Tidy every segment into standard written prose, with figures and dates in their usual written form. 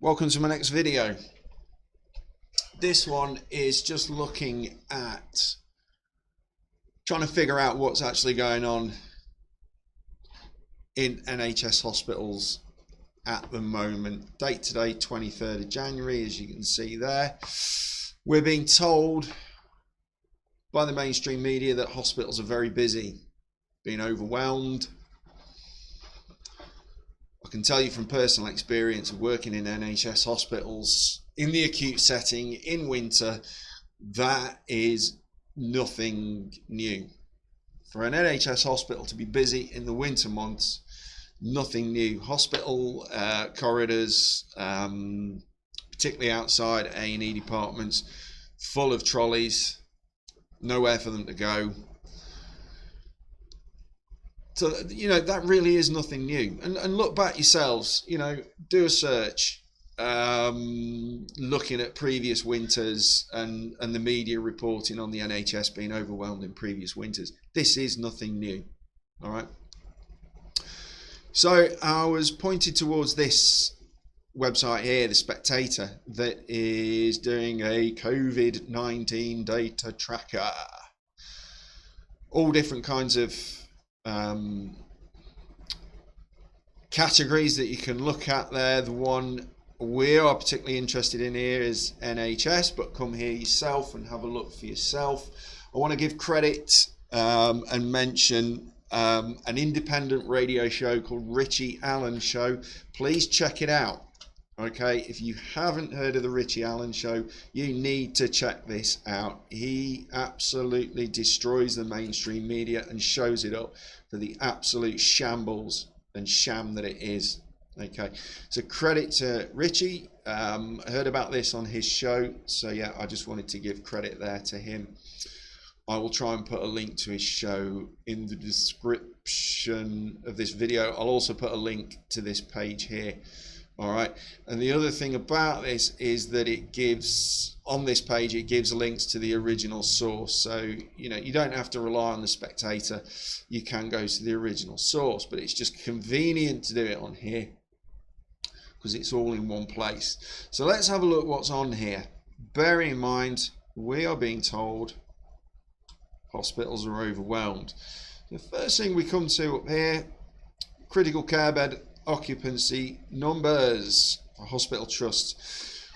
Welcome to my next video. This one is just looking at trying to figure out what's actually going on in NHS hospitals at the moment. Date today, 23rd of January, as you can see there. We're being told by the mainstream media that hospitals are very busy, being overwhelmed. I can tell you from personal experience of working in NHS hospitals in the acute setting in winter, that is nothing new. For an NHS hospital to be busy in the winter months, nothing new. Hospital corridors, particularly outside A&E departments, full of trolleys, nowhere for them to go. So, that really is nothing new. And look back yourselves, do a search, looking at previous winters and the media reporting on the NHS being overwhelmed in previous winters. This is nothing new, all right? So I was pointed towards this website here, the Spectator, that is doing a COVID-19 data tracker. All different kinds of categories that you can look at there. The one we are particularly interested in here is NHS, but come here yourself and have a look for yourself. I want to give credit and mention an independent radio show called Richie Show. Please check it out. Okay, if you haven't heard of the Richie Show, you need to check this out. He absolutely destroys the mainstream media and shows it up for the absolute shambles and sham that it is. Okay, so credit to Richie. I heard about this on his show, so yeah, I just wanted to give credit there to him. I will try and put a link to his show in the description of this video. I'll also put a link to this page here. All right, and the other thing about this is that it gives, on this page, it gives links to the original source. So, you don't have to rely on the Spectator. You can go to the original source, but it's just convenient to do it on here because it's all in one place. So let's have a look what's on here. Bearing in mind, we are being told hospitals are overwhelmed. The first thing we come to up here, critical care bed occupancy numbers for hospital trusts.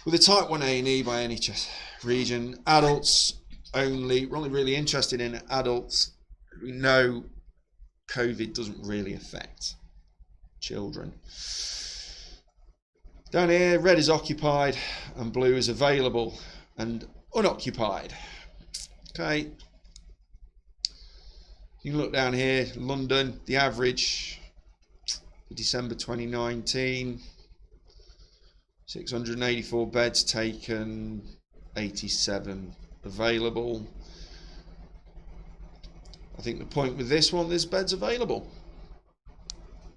With a type 1 A&E by NHS region, adults only. We're only really interested in adults. We know COVID doesn't really affect children. Down here, red is occupied and blue is available and unoccupied. Okay. You can look down here, London, the average December 2019, 684 beds taken, 87 available. I think the point with this one, there's beds available.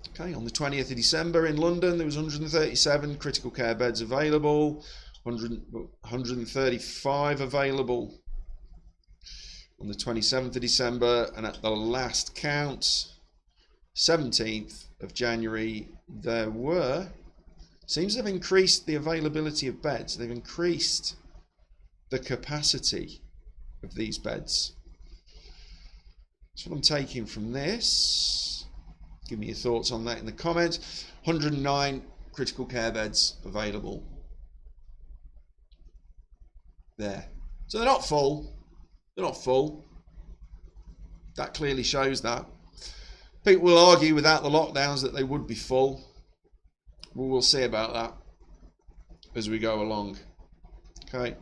Okay, on the 20th of December in London, there was 137 critical care beds available, 135 available on the 27th of December, and at the last count, 17th of January, there seems to have increased the availability of beds. They've increased the capacity of these beds. That's what I'm taking from this. Give me your thoughts on that in the comments. 109 critical care beds available there. So they're not full. They're not full. That clearly shows that. People will argue without the lockdowns that they would be full. We'll see about that as we go along. Okay,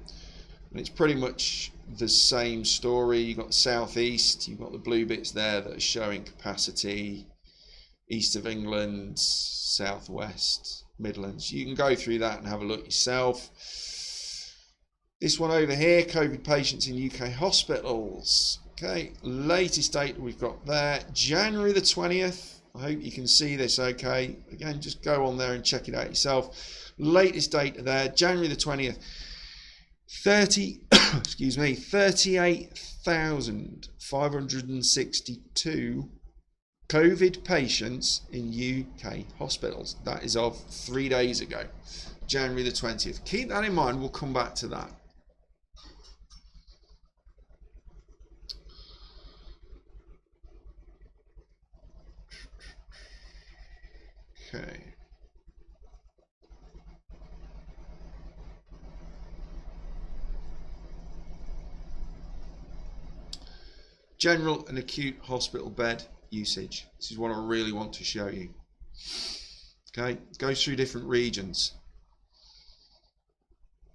and it's pretty much the same story. You've got the southeast, you've got the blue bits there that are showing capacity. East of England, southwest, Midlands. You can go through that and have a look yourself. This one over here, COVID patients in UK hospitals. Okay, latest date we've got there, January the 20th. I hope you can see this okay. Again, just go on there and check it out yourself. Latest date there, January the 20th. 38,562 COVID patients in UK hospitals. That is of 3 days ago. January the 20th. Keep that in mind, we'll come back to that. Okay. General and acute hospital bed usage. This is what I really want to show you. Okay, it goes through different regions.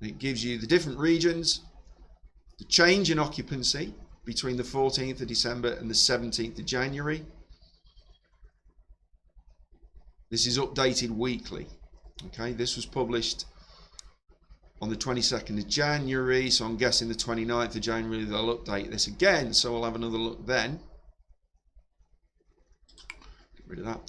It gives you the different regions, the change in occupancy between the 14th of December and the 17th of January. This is updated weekly. Okay, this was published on the 22nd of January, so I'm guessing the 29th of January they'll update this again, so we'll have another look then. Get rid of that.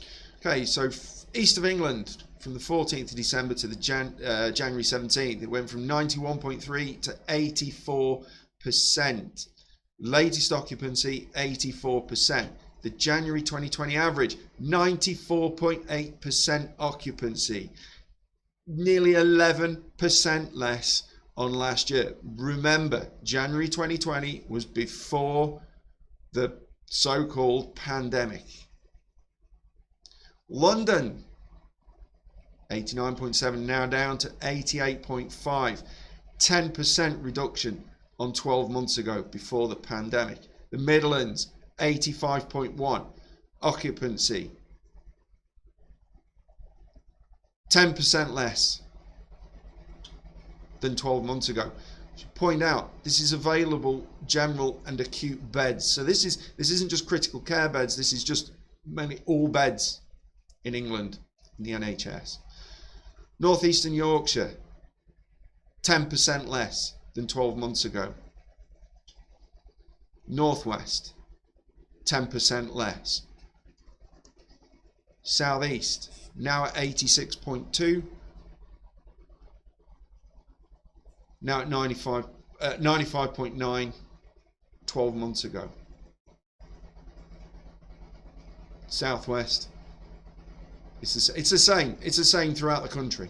Okay, so east of England, from the 14th of December to the January 17th, it went from 91.3 to 84%. Latest occupancy, 84%. The January 2020 average, 94.8% occupancy. Nearly 11% less on last year. Remember, January 2020 was before the so-called pandemic. London, 89.7, now down to 88.5. 10% reduction on 12 months ago before the pandemic. The Midlands, 85.1. Occupancy, 10% less than 12 months ago. Point out, this is available general and acute beds. So this isn't just critical care beds. This is just mainly all beds in England in the NHS. Northeastern Yorkshire, 10% less than 12 months ago. Northwest, 10% less. Southeast, now at 86.2. Now at 95.9 12 months ago. Southwest, it's the same. It's the same throughout the country.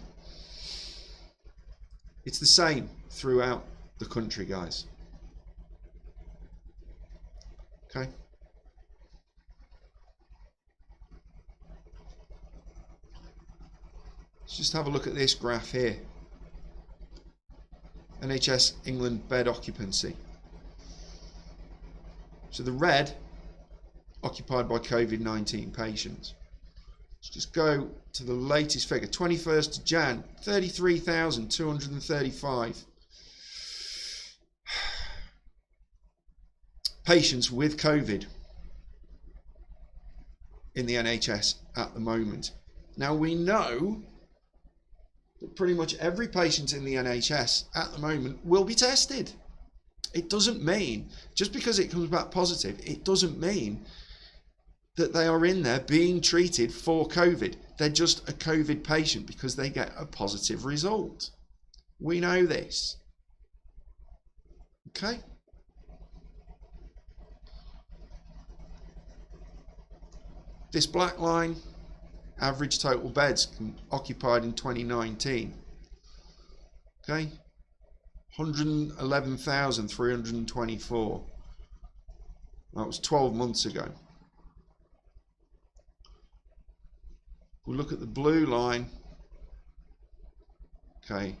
It's the same throughout the country, guys. Okay. Let's just have a look at this graph here. NHS England bed occupancy. So the red, occupied by COVID-19 patients. Let's just go to the latest figure, 21st of Jan, 33,235 patients with COVID in the NHS at the moment. Now we know that pretty much every patient in the NHS at the moment will be tested. It doesn't mean, just because it comes back positive, it doesn't mean that they are in there being treated for COVID. They're just a COVID patient because they get a positive result. We know this. Okay? This black line, average total beds occupied in 2019. Okay? 111,324. That was 12 months ago. We'll look at the blue line. Okay.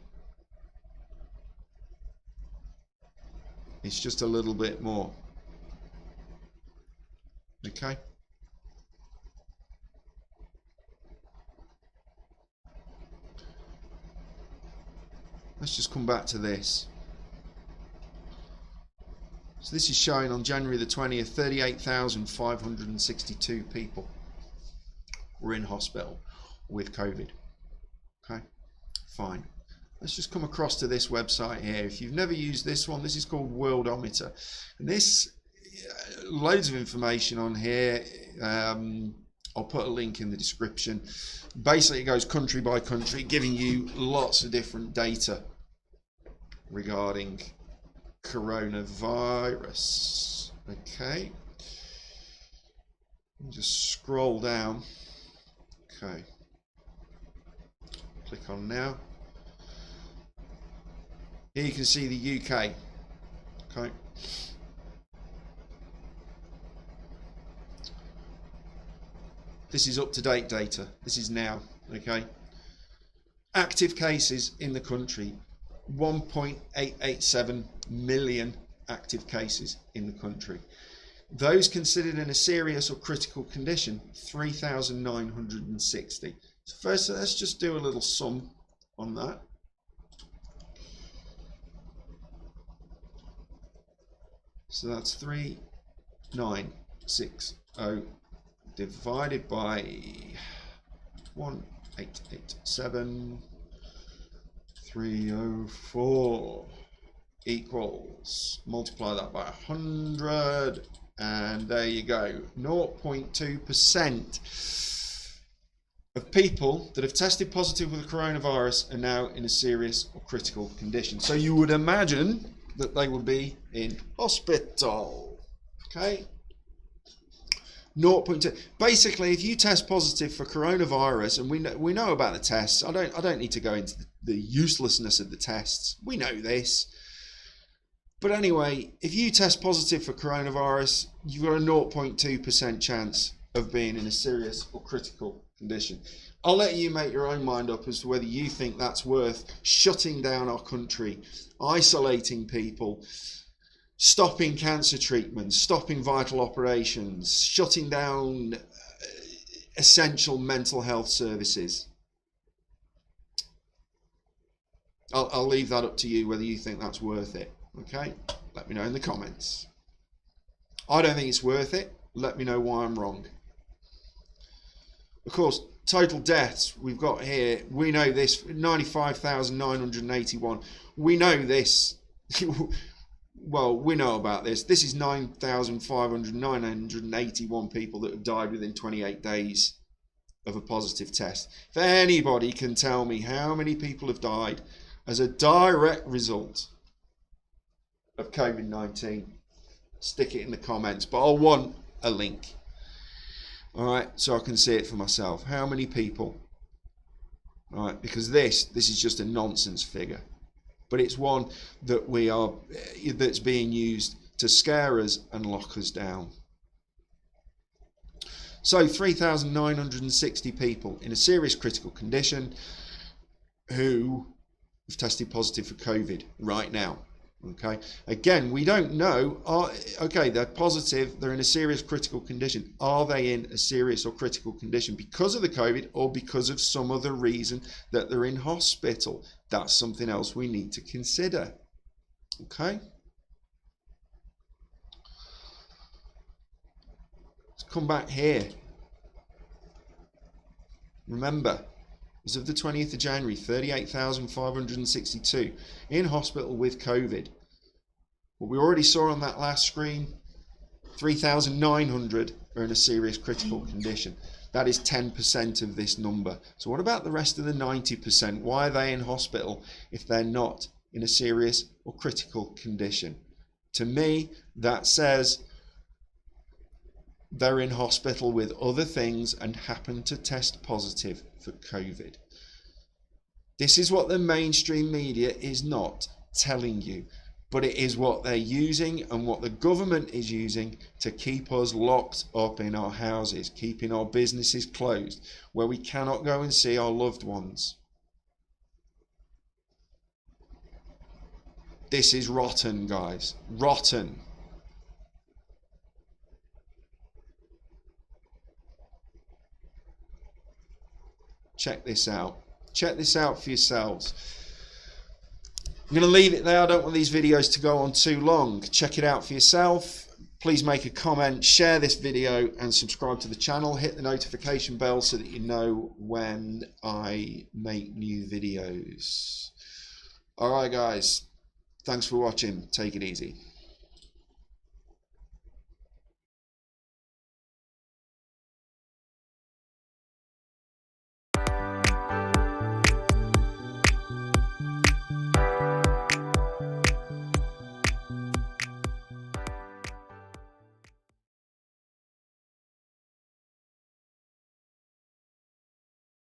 It's just a little bit more. Okay. Let's just come back to this. So this is showing on January the 20th, 38,562 people were in hospital with COVID. Okay, fine. Let's just come across to this website here. If you've never used this one, this is called Worldometer. And this, loads of information on here. I'll put a link in the description. Basically, it goes country by country, giving you lots of different data regarding coronavirus. Okay. Just scroll down. Okay. Click on now. Here you can see the UK. Okay. This is up-to-date data. This is now. Okay. Active cases in the country, 1.887 million active cases in the country. Those considered in a serious or critical condition, 3,960. So first, let's just do a little sum on that. So that's 3,960 divided by 1,887, 304 equals, multiply that by 100, and there you go. 0.2% of people that have tested positive with the coronavirus are now in a serious or critical condition. So you would imagine that they would be in hospital. Okay. 0.2. Basically, if you test positive for coronavirus, and we know about the tests, I don't need to go into the uselessness of the tests. We know this. But anyway, if you test positive for coronavirus, you've got a 0.2% chance of being in a serious or critical condition. I'll let you make your own mind up as to whether you think that's worth shutting down our country, isolating people, stopping cancer treatments, stopping vital operations, shutting down essential mental health services. I'll leave that up to you whether you think that's worth it. Okay, let me know in the comments. I don't think it's worth it. Let me know why I'm wrong. Of course, total deaths we've got here, we know this, 95,981. We know this. Well, we know about this. This is 981 people that have died within 28 days of a positive test. If anybody can tell me how many people have died as a direct result of COVID-19, stick it in the comments, but I'll want a link. All right, so I can see it for myself. How many people? All right, because this is just a nonsense figure, but it's one that that's being used to scare us and lock us down. So 3,960 people in a serious critical condition who have tested positive for COVID right now. Okay, again, we don't know. Okay, they're positive, they're in a serious critical condition. Are they in a serious or critical condition because of the COVID or because of some other reason that they're in hospital? That's something else we need to consider. Okay, let's come back here. Remember, as of the 20th of January, 38,562 in hospital with COVID. What we already saw on that last screen, 3,900 are in a serious critical condition. That is 10% of this number. So what about the rest of the 90%? Why are they in hospital if they're not in a serious or critical condition? To me, that says they're in hospital with other things and happen to test positive for COVID. This is what the mainstream media is not telling you, but it is what they're using and what the government is using to keep us locked up in our houses, keeping our businesses closed, where we cannot go and see our loved ones. This is rotten, guys. Rotten. Check this out. Check this out for yourselves. I'm going to leave it there. I don't want these videos to go on too long. Check it out for yourself. Please make a comment, share this video and subscribe to the channel. Hit the notification bell so that you know when I make new videos. Alright guys, thanks for watching. Take it easy.